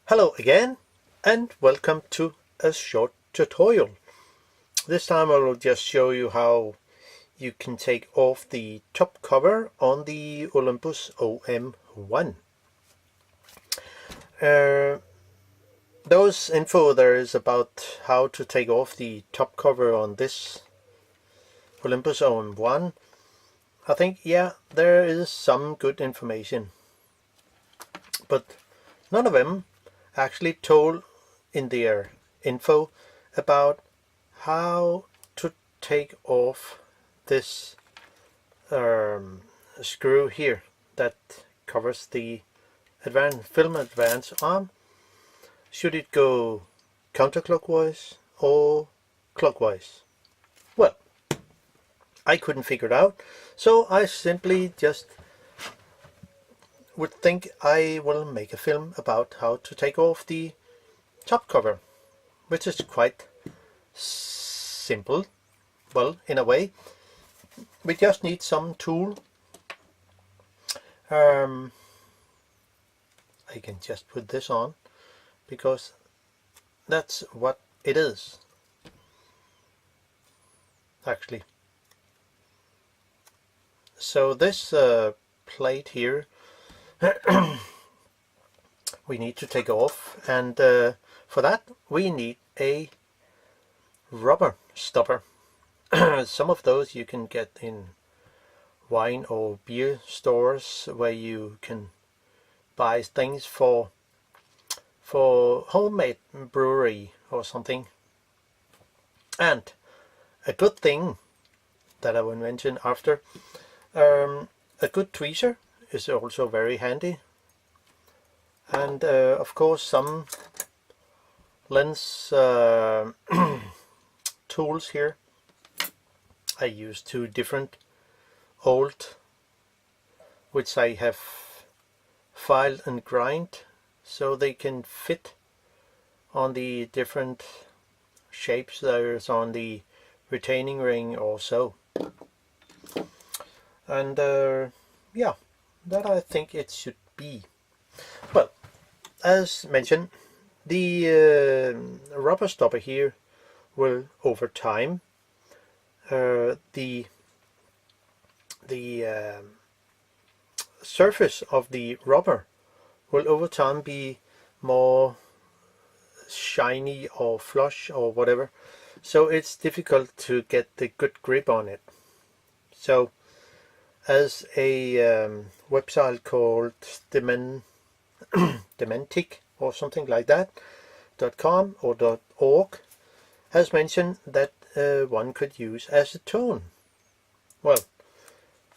Hello again, and welcome to a short tutorial. This time I will just show you how you can take off the top cover on the Olympus OM-1. Those info there is about how to take off the top cover on this Olympus OM-1. I think, yeah, there is some good information, but none of them actually told in their info about how to take off this screw here that covers the film advance arm. Should it go counterclockwise or clockwise? Well, I couldn't figure it out, so I simply just would think I will make a film about how to take off the top cover, which is quite simple. Well, in a way, we just need some tool. I can just put this on because that's what it is actually. So this plate here we need to take off, and for that we need a rubber stopper. Some of those you can get in wine or beer stores where you can buy things for homemade brewery or something. And a good thing that I will mention after, a good tweezer is also very handy, and of course some lens tools here. I use two different old, which I have filed and grind so they can fit on the different shapes there's on the retaining ring also. And yeah, that I think it should be. Well, as mentioned, the rubber stopper here will over time the surface of the rubber will over time be more shiny or flush or whatever, so it's difficult to get the good grip on it. So as a website called Dementic or something like that .com or .org has mentioned that one could use acetone. Well,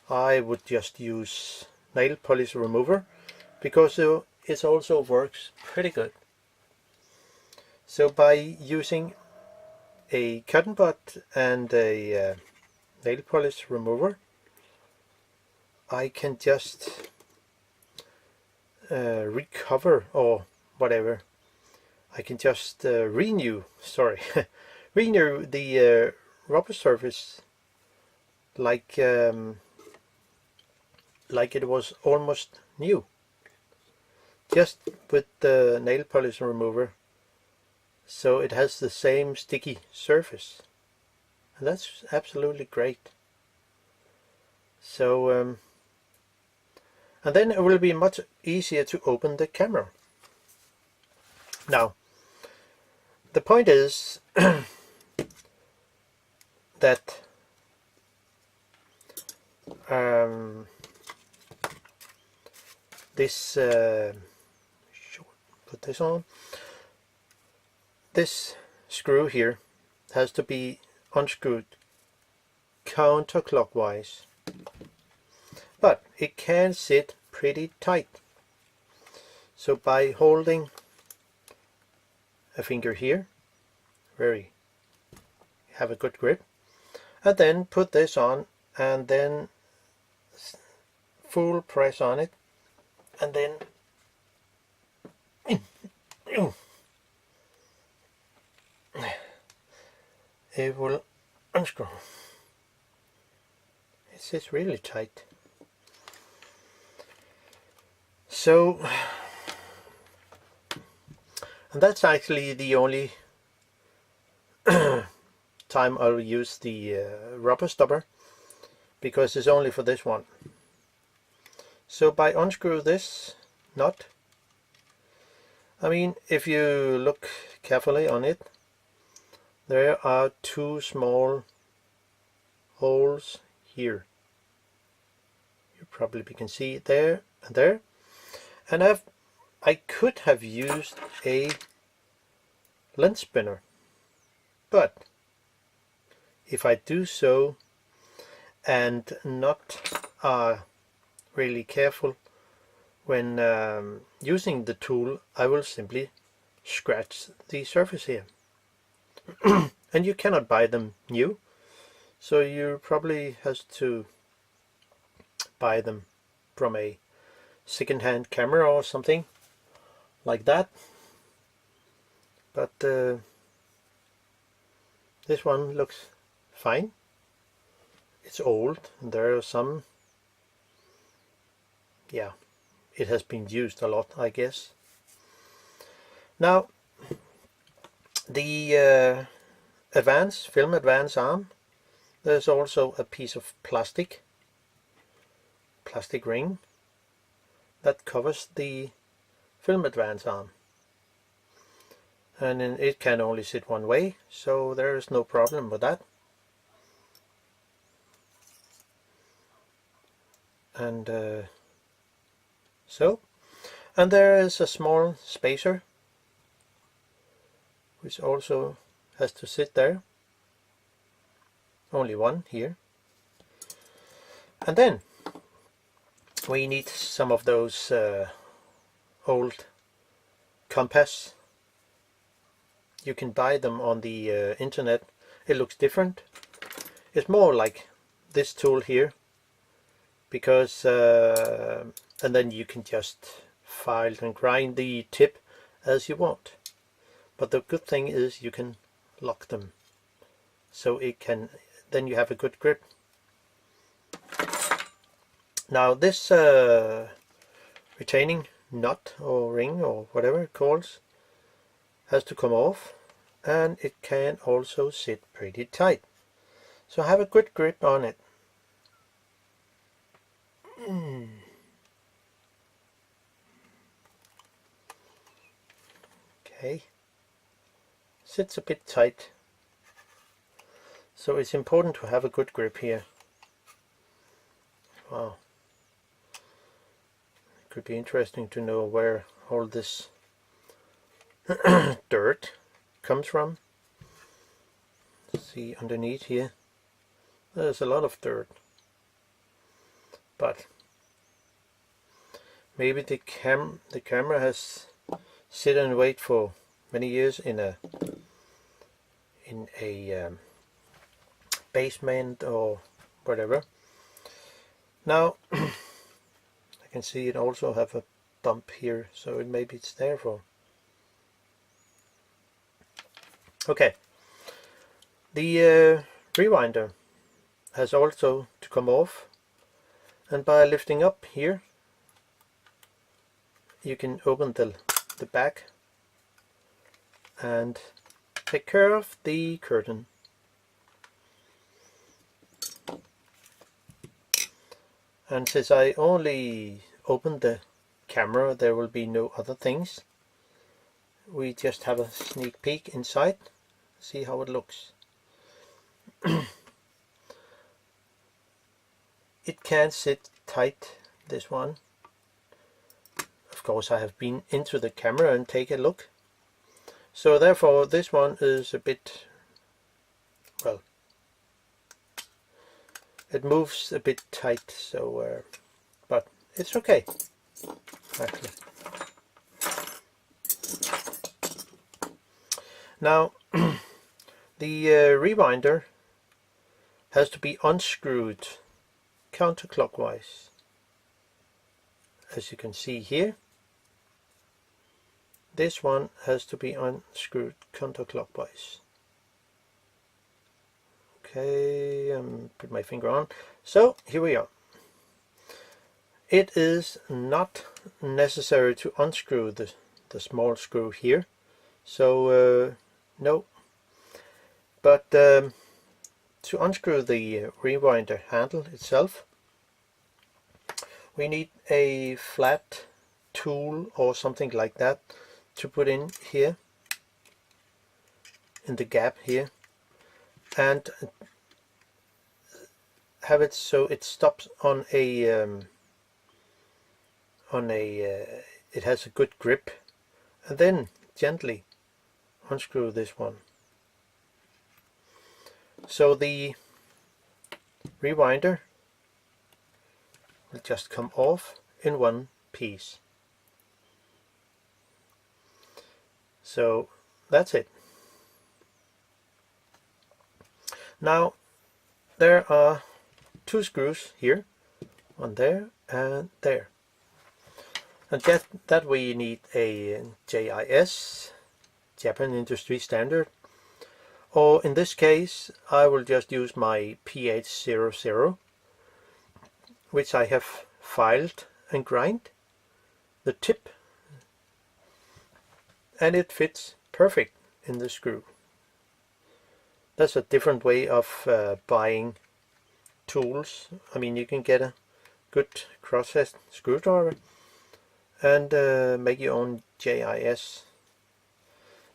I would just use nail polish remover because it also works pretty good. So by using a cotton bud and a nail polish remover, I can just recover or whatever. I can just renew the rubber surface like it was almost new, just with the nail polish remover, so it has the same sticky surface, and that's absolutely great. So and then it will be much easier to open the camera. Now the point is that this put this on. This screw here has to be unscrewed counterclockwise, but it can sit pretty tight. So by holding a finger here, very have a good grip, and then put this on, and then full press on it, and then it will unscrew. It sits really tight. So And that's actually the only time I'll use the rubber stopper, because it's only for this one. So by unscrew this nut, I mean, if you look carefully on it, there are two small holes here. You probably can see it there and there. And I could have used a lens spinner, but if I do so and not really careful when using the tool, I will simply scratch the surface here. And you cannot buy them new, so you probably has to buy them from a second-hand camera or something like that. But this one looks fine. It's old and there are some, yeah, it has been used a lot, I guess. Now the film advance arm, there's also a piece of plastic ring that covers the film advance arm, and it can only sit one way, so there is no problem with that. And and there is a small spacer which also has to sit there, only one here. And then we need some of those old compass. You can buy them on the internet. It looks different. It's more like this tool here, because and then you can just file and grind the tip as you want. But the good thing is you can lock them, so it can, then you have a good grip. Now this retaining nut or ring or whatever it calls has to come off, and it can also sit pretty tight, so have a good grip on it. Okay, sits a bit tight, so it's important to have a good grip here. Wow, it could be interesting to know where all this dirt comes from. See underneath here, there's a lot of dirt, but maybe the camera has sit and wait for many years in a basement or whatever. Now I can see it also have a bump here, so maybe it's there for. Okay, the rewinder has also to come off, and by lifting up here you can open the back and take care of the curtain. And since I only opened the camera, there will be no other things. We just have a sneak peek inside, see how it looks. It can sit tight, this one. Of course I have been into the camera and take a look, so therefore this one is a bit, well, it moves a bit tight, so but it's okay actually. Now the rewinder has to be unscrewed counterclockwise, as you can see here. This one has to be unscrewed counterclockwise. Okay, put my finger on. So here we are. It is not necessary to unscrew the small screw here. So no, but to unscrew the rewinder handle itself, we need a flat tool or something like that to put in here, in the gap here, and have it so it stops on a it has a good grip, and then gently unscrew this one. So the rewinder will just come off in one piece. So that's it. Now there are two screws here, one there and there. And that we need a JIS, Japan Industry Standard, or in this case I will just use my PH00, which I have filed and grind the tip, and it fits perfect in the screw. That's a different way of buying tools. I mean, you can get a good crosshead screwdriver and make your own JIS.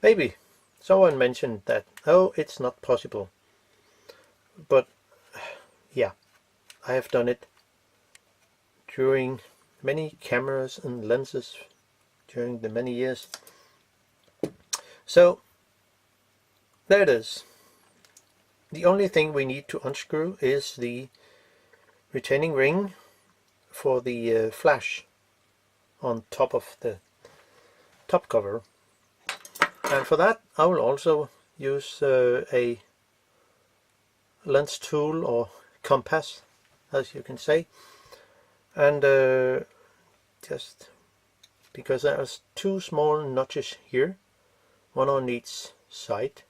Maybe someone mentioned that, oh, it's not possible, but yeah, I have done it during many cameras and lenses during the many years. So there it is. The only thing we need to unscrew is the retaining ring for the flash on top of the top cover, and for that I will also use a lens tool or compass, as you can say, and just because there's two small notches here, one on each side.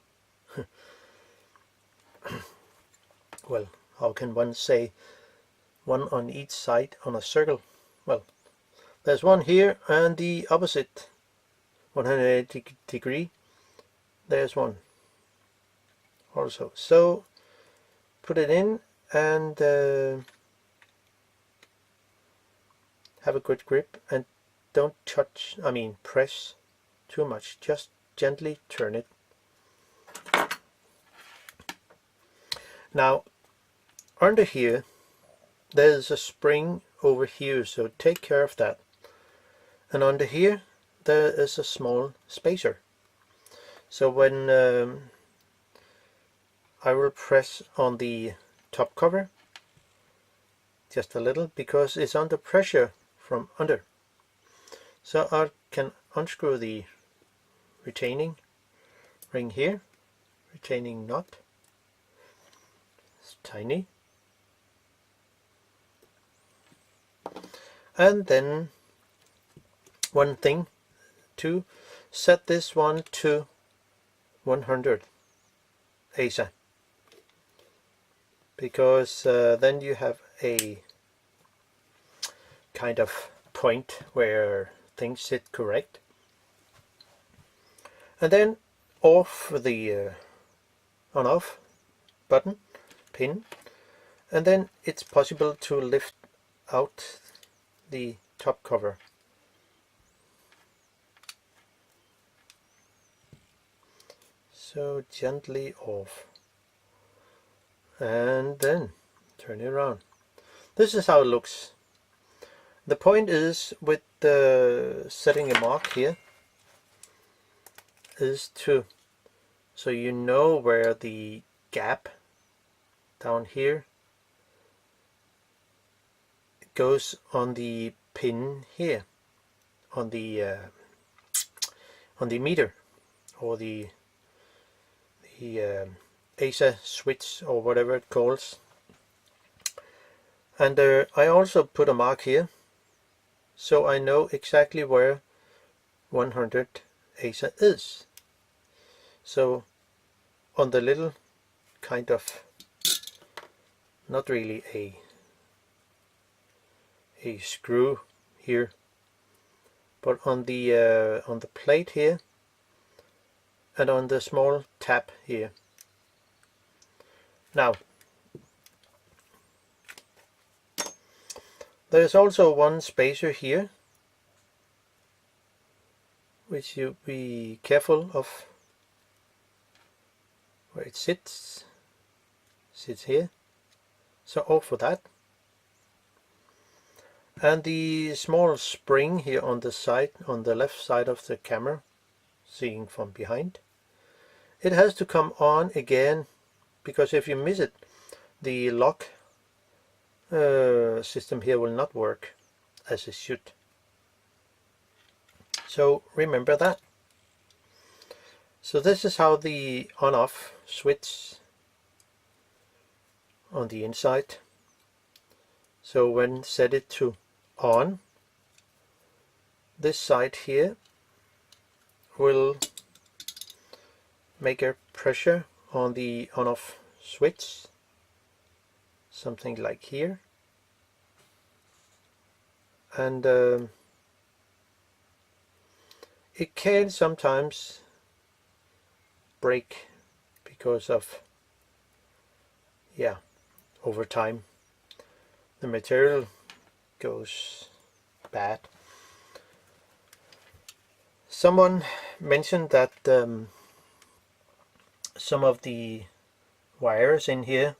Well, how can one say one on each side on a circle? Well, there's one here and the opposite 180 degree, there's one also. So put it in and have a good grip, and don't touch, I mean press too much, just gently turn it. Now under here there's a spring over here, so take care of that. And under here there is a small spacer. So when I will press on the top cover just a little, because it's under pressure from under. So I can unscrew the retaining ring here, retaining knot. It's tiny. And then one thing, to set this one to 100 ASA, because then you have a kind of point where things sit correct. And then off the on off button, pin, and then it's possible to lift out the top cover. So gently off, and then turn it around. This is how it looks. The point is with setting a mark here is to, so you know where the gap down here goes on the pin here, on the meter, or the ASA switch, or whatever it calls. And I also put a mark here, so I know exactly where 100 ASA is. So on the little kind of, not really a screw here, but on the plate here, and on the small tab here. Now, there's also one spacer here, which you be careful of where it sits here, so off for that. And the small spring here on the side, on the left side of the camera, seeing from behind, it has to come on again, because if you miss it, the lock system here will not work as it should. So remember that. So this is how the on-off switch on the inside. So when set it to on, this side here will make a pressure on the on-off switch, something like here, and it can sometimes break because of, over time the material goes bad. Someone mentioned that some of the wires in here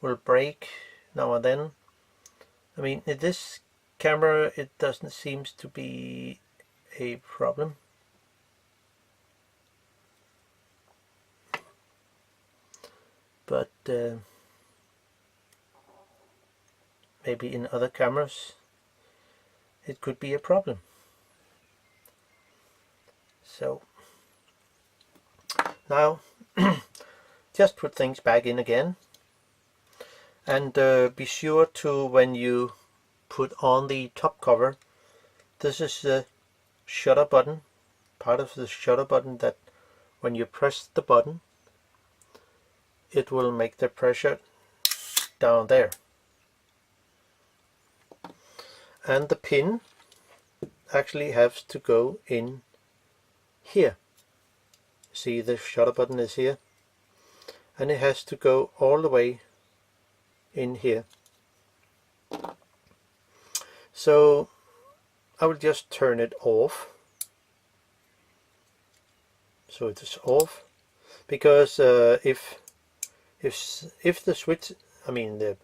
will break now and then. I mean, in this camera it doesn't seem to be a problem. But maybe in other cameras it could be a problem. So now just put things back in again, and be sure to, when you put on the top cover, this is the shutter button, part of the shutter button, that when you press the button it will make the pressure down there. And the pin actually has to go in here. See, the shutter button is here, and it has to go all the way in here. So I will just turn it off. So it is off, because if the switch, I mean the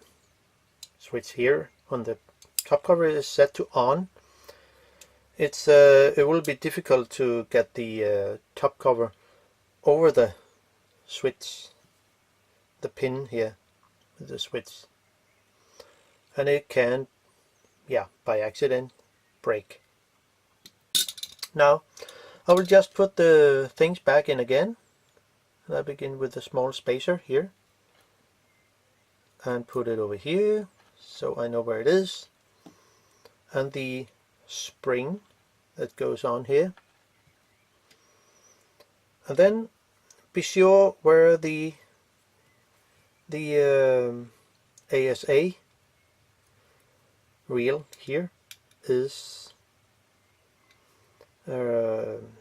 switch here on the top cover is set to on, it will be difficult to get the top cover over the switch, the pin here with the switch, and it can, by accident, break. Now I will just put the things back in again, and I begin with the small spacer here and put it over here so I know where it is, and the spring that goes on here, and then be sure where the ASA reel here is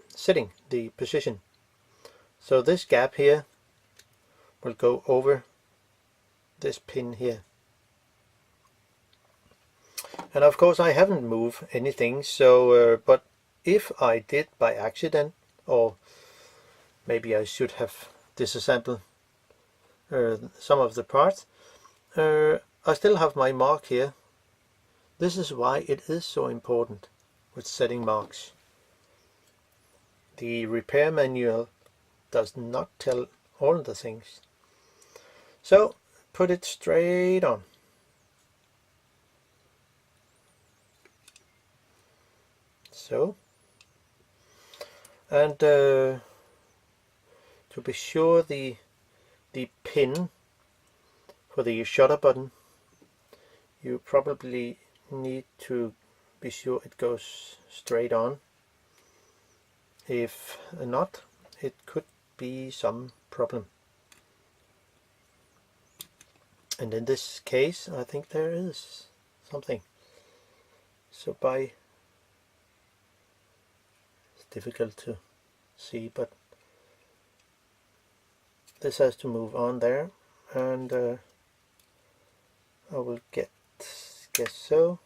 sitting, the position. So this gap here will go over this pin here. And of course I haven't moved anything, so but if I did by accident, or maybe I should have disassembled some of the parts, I still have my mark here. This is why it is so important with setting marks. The repair manual does not tell all the things. So put it straight on. So, and to be sure, the pin for the shutter button, you probably need to be sure it goes straight on. If not, it could be some problem. And in this case I think there is something. So it's difficult to see, but this has to move on there, and I will guess so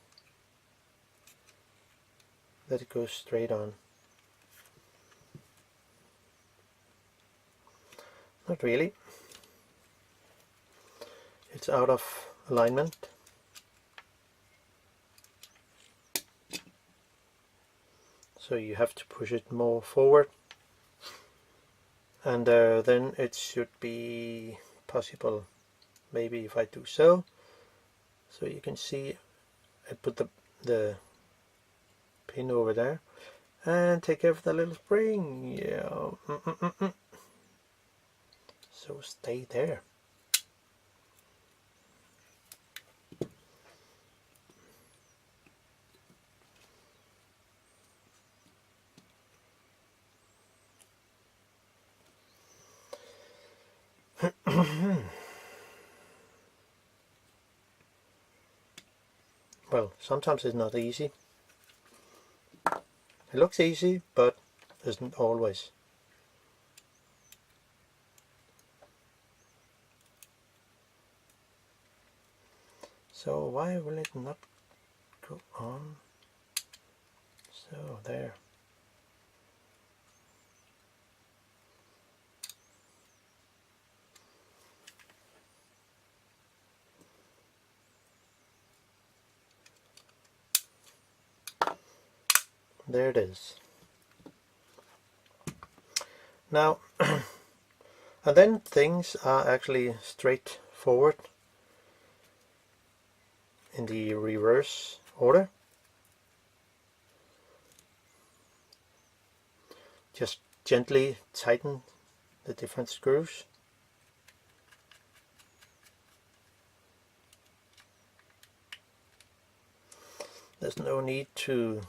that it goes straight on. Not really. It's out of alignment. So you have to push it more forward, and then it should be possible, maybe if I do so. So you can see I put the pin over there and take care of the little spring. Yeah. So stay there. Well, sometimes it's not easy. It looks easy, but isn't always. So why will it not go on? So there. There it is. Now, and then things are actually straightforward in the reverse order. Just gently tighten the different screws. There's no need to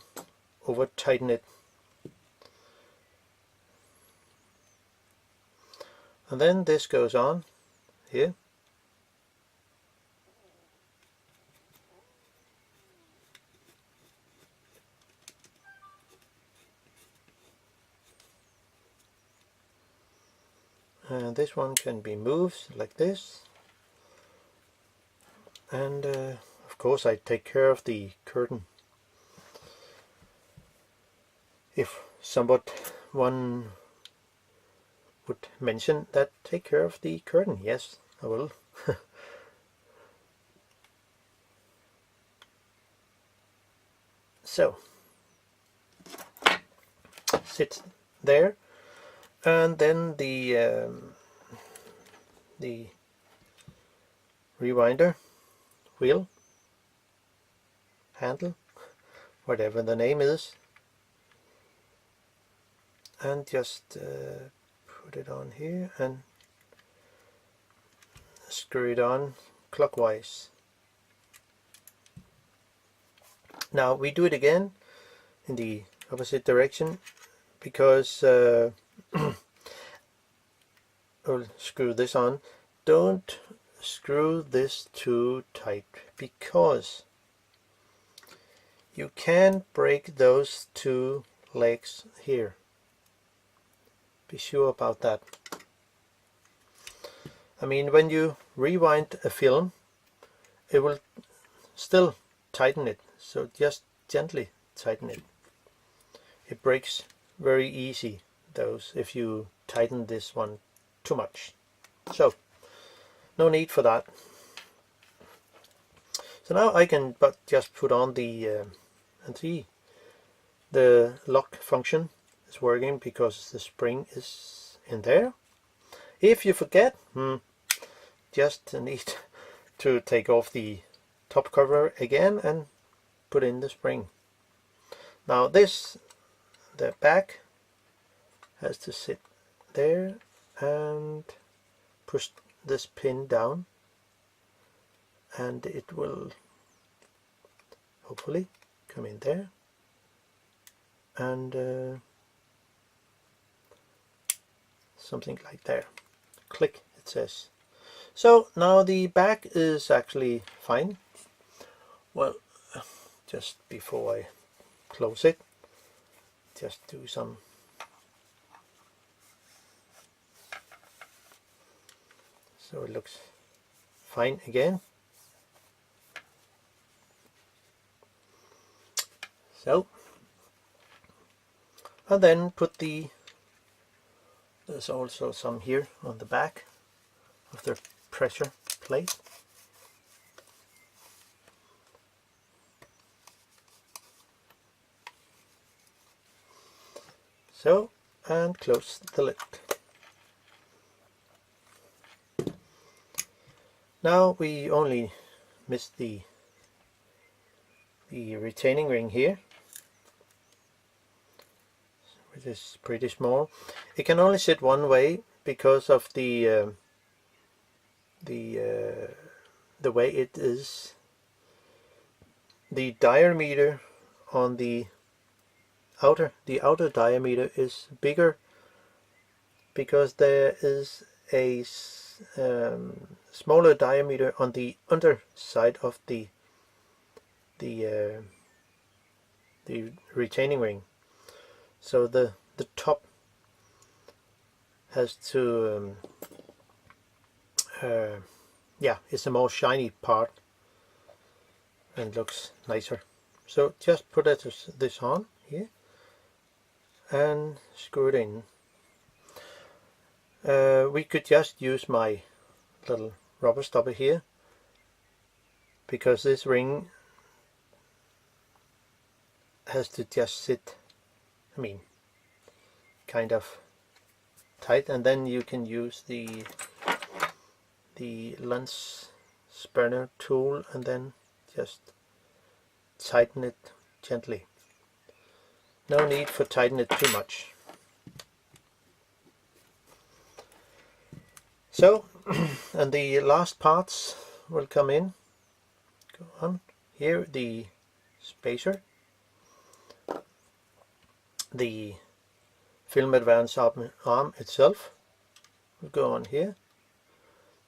over tighten it. And then this goes on here. And this one can be moved like this. And of course I take care of the curtain. If someone would mention that, take care of the curtain, yes, I will. So, sit there, and then the rewinder wheel, handle, whatever the name is, and just put it on here and screw it on clockwise. Now we do it again in the opposite direction, because I'll screw this on. Don't screw this too tight, because you can break those two legs here. Be sure about that. I mean, when you rewind a film, it will still tighten it, so just gently tighten it. It breaks very easy, those, if you tighten this one too much. So no need for that. So now I can just put on the and see the lock function is working because the spring is in there. If you forget, just need to take off the top cover again and put in the spring. Now this, the back has to sit there, and push this pin down, and it will hopefully come in there, and something like there. Click, it says. So now the back is actually fine. Well, just before I close it, just do some so it looks fine again. So, and then put there's also some here on the back of the pressure plate. So, and close the lid. Now we only missed the retaining ring here, which is pretty small. It can only sit one way because of the way it is. The diameter on the outer diameter is bigger because there is a smaller diameter on the underside of the retaining ring. So the top has to yeah, it's a more shiny part and looks nicer. So just put this on here and screw it in. We could just use my little rubber stopper here, because this ring has to just sit, I mean, kind of tight, and then you can use the lens spanner tool and then just tighten it gently. No need for tighten it too much. So, and the last parts will come in. Go on. Here the spacer, the film advance arm itself will go on here.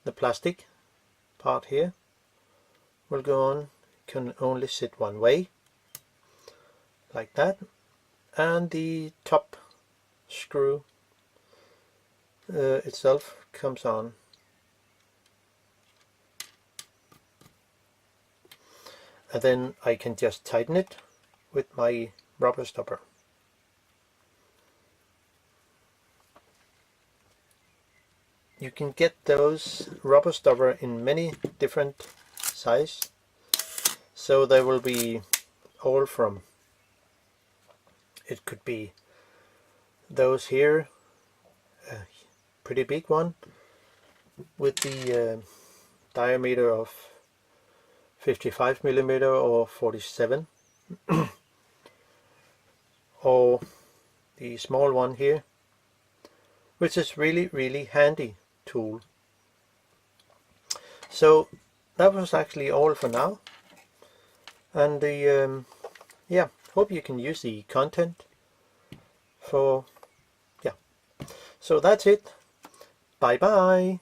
The plastic part here will go on, can only sit one way, like that. And the top screw itself comes on. And then I can just tighten it with my rubber stopper. You can get those rubber stopper in many different sizes, so there will be all from, it could be those here, a pretty big one with the diameter of 55 millimeter or 47, or the small one here, which is really handy tool. So that was actually all for now, and the yeah, hope you can use the content for, yeah. So that's it. Bye bye.